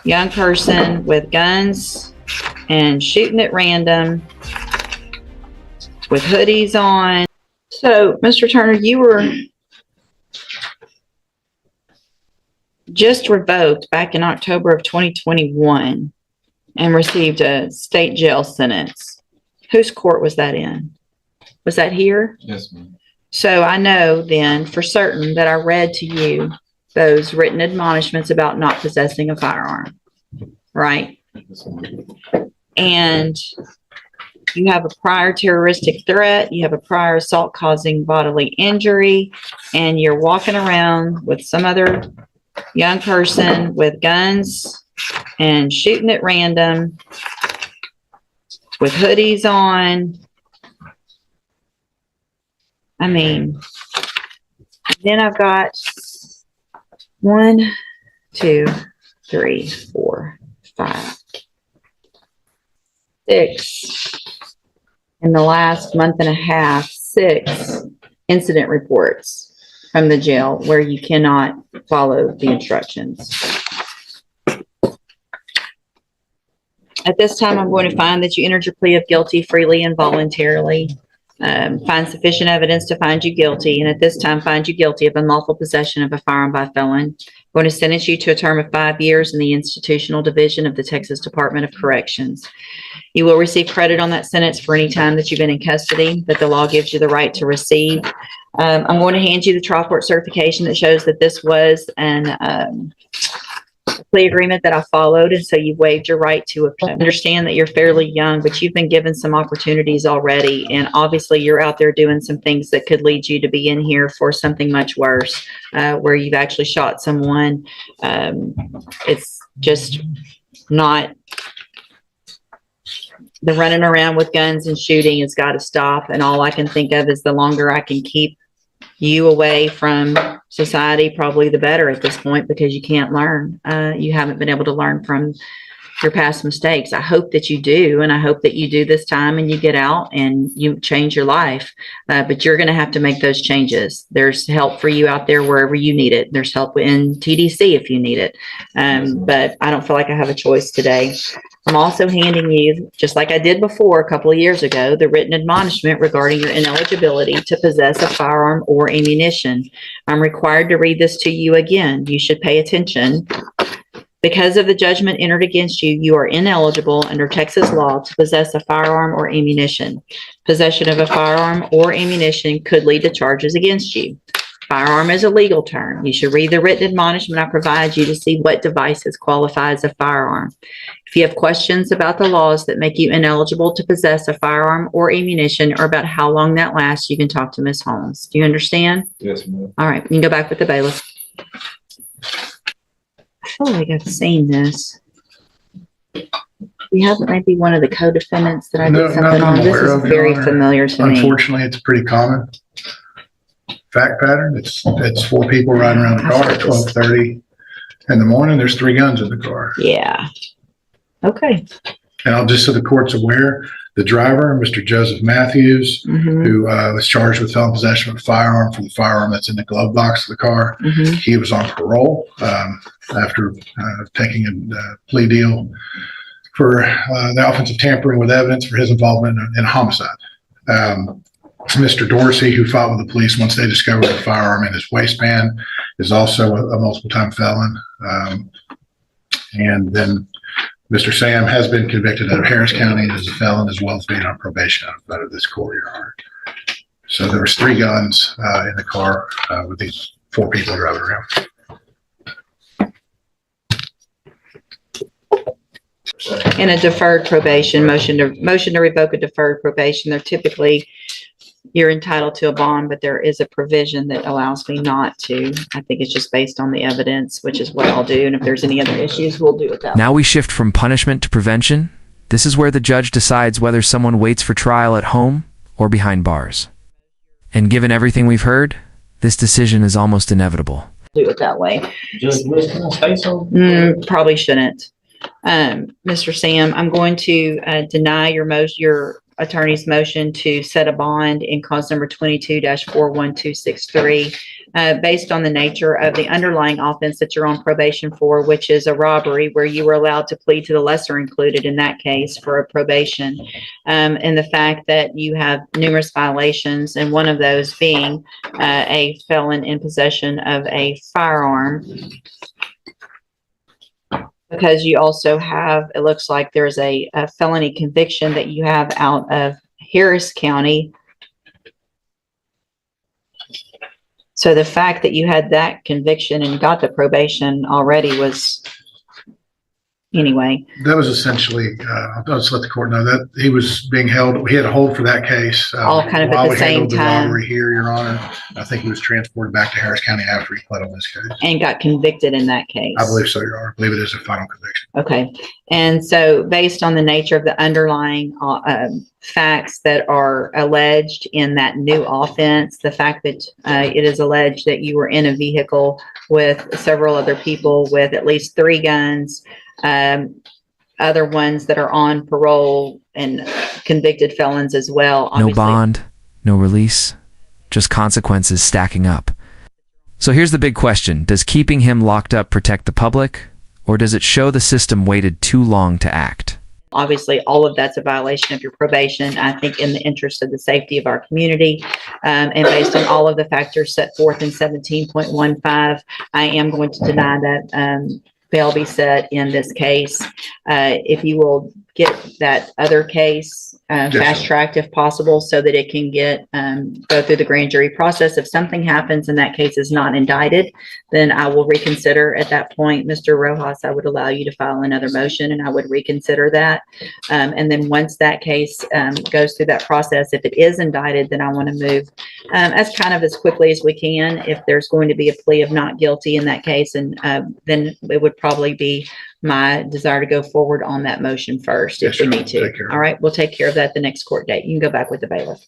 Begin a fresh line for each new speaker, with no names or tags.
young person with guns and shooting at random with hoodies on. So, Mr. Turner, you were just revoked back in October of 2021 and received a state jail sentence. Whose court was that in? Was that here?
Yes, ma'am.
So I know then for certain that I read to you those written admonishments about not possessing a firearm, right?
Yes, ma'am.
And you have a prior terroristic threat, you have a prior assault causing bodily injury, and you're walking around with some other young person with guns and shooting at random with hoodies on. I mean, then I've got 1, 2, 3, 4, 5, 6 in the last month and a half, 6 incident reports from the jail where you cannot follow the instructions. At this time, I'm going to find that you entered your plea of guilty freely and voluntarily. Find sufficient evidence to find you guilty, and at this time find you guilty of unlawful possession of a firearm by felon. I'm going to sentence you to a term of 5 years in the institutional division of the Texas Department of Corrections. You will receive credit on that sentence for any time that you've been in custody that the law gives you the right to receive. I'm going to hand you the trial court certification that shows that this was an plea agreement that I followed, and so you've waived your right to appeal. Understand that you're fairly young, but you've been given some opportunities already, and obviously you're out there doing some things that could lead you to be in here for something much worse, where you've actually shot someone. It's just not, the running around with guns and shooting has got to stop, and all I can think of is the longer I can keep you away from society, probably the better at this point, because you can't learn. You haven't been able to learn from your past mistakes. I hope that you do, and I hope that you do this time and you get out and you change your life. But you're going to have to make those changes. There's help for you out there wherever you need it. There's help in TDC if you need it. But I don't feel like I have a choice today. I'm also handing you, just like I did before a couple of years ago, the written admonishment regarding your ineligibility to possess a firearm or ammunition. I'm required to read this to you again. You should pay attention. Because of the judgment entered against you, you are ineligible under Texas law to possess a firearm or ammunition. Possession of a firearm or ammunition could lead to charges against you. Firearm is a legal term. You should read the written admonishment I provide you to see what devices qualify as a firearm. If you have questions about the laws that make you ineligible to possess a firearm or ammunition, or about how long that lasts, you can talk to Ms. Holmes. Do you understand?
Yes, ma'am.
All right, you can go back with the bailiff. I feel like I've seen this. You haven't maybe one of the co-defendants that I did something on. This is very familiar to me.
Unfortunately, it's a pretty common fact pattern. It's 4 people riding around the car at 12:30 in the morning. There's 3 guns in the car.
Yeah. Okay.
And I'll just so the court's aware, the driver, Mr. Joseph Matthews, who was charged with felon possession of a firearm from the firearm that's in the glove box of the car, he was on parole after taking a plea deal for the offense of tampering with evidence for his involvement in a homicide. Mr. Dorsey, who fought with the police once they discovered a firearm in his waistband, is also a multiple-time felon. And then Mr. Sam has been convicted out of Harris County as a felon, as well as being on probation out of this courtyard. So there was 3 guns in the car with these 4 people driving around.
In a deferred probation, motion to revoke a deferred probation, they're typically, you're entitled to a bond, but there is a provision that allows me not to. I think it's just based on the evidence, which is what I'll do. And if there's any other issues, we'll do it that way.
Now we shift from punishment to prevention. This is where the judge decides whether someone waits for trial at home or behind bars. And given everything we've heard, this decision is almost inevitable.
Do it that way.
Judge Lewis, can I say something?
Probably shouldn't. Mr. Sam, I'm going to deny your attorney's motion to set a bond in cause number 22-41263. based on the nature of the underlying offense that you're on probation for, which is a robbery, where you were allowed to plead to the lesser included in that case for a probation, and the fact that you have numerous violations, and one of those being a felon in possession of a firearm. Because you also have, it looks like there's a felony conviction that you have out of Harris County. So the fact that you had that conviction and got the probation already was, anyway.
That was essentially, I'll just let the court know that he was being held, he had a hold for that case.
All kind of at
while
the
we
same
handled the
time.
robbery here, Your Honor. I think he was transported back to Harris County after he pled on this case.
And got convicted in that case.
I believe so, Your Honor. I believe it is a final conviction.
Okay. And so based on the nature of the underlying facts that are alleged in that new offense, the fact that it is alleged that you were in a vehicle with several other people with at least 3 guns, other ones that are on parole and convicted felons as well.
No
Obviously,
bond, no release, just consequences stacking up. So here's the big question. Does keeping him locked up protect the public, or does it show the system waited too long to act?
Obviously, all of that's a violation of your probation. I think in the interest of the safety of our community, and based on all of the factors set forth in 17.15, I am going to deny that bail be set in this case. If you will get that other case fast tracked if possible, so that it can get go through the grand jury process. If something happens and that case is not indicted, then I will reconsider at that point. Mr. Rojas, I would allow you to file another motion and I would reconsider that. And then once that case goes through that process, if it is indicted, then I want to move as quickly as we can. If there's going to be a plea of not guilty in that case, and then it would probably be my desire to go forward on that motion first if we need to.
Take care of it.
All right, we'll take care of that the next court date. You can go back with the bailiff.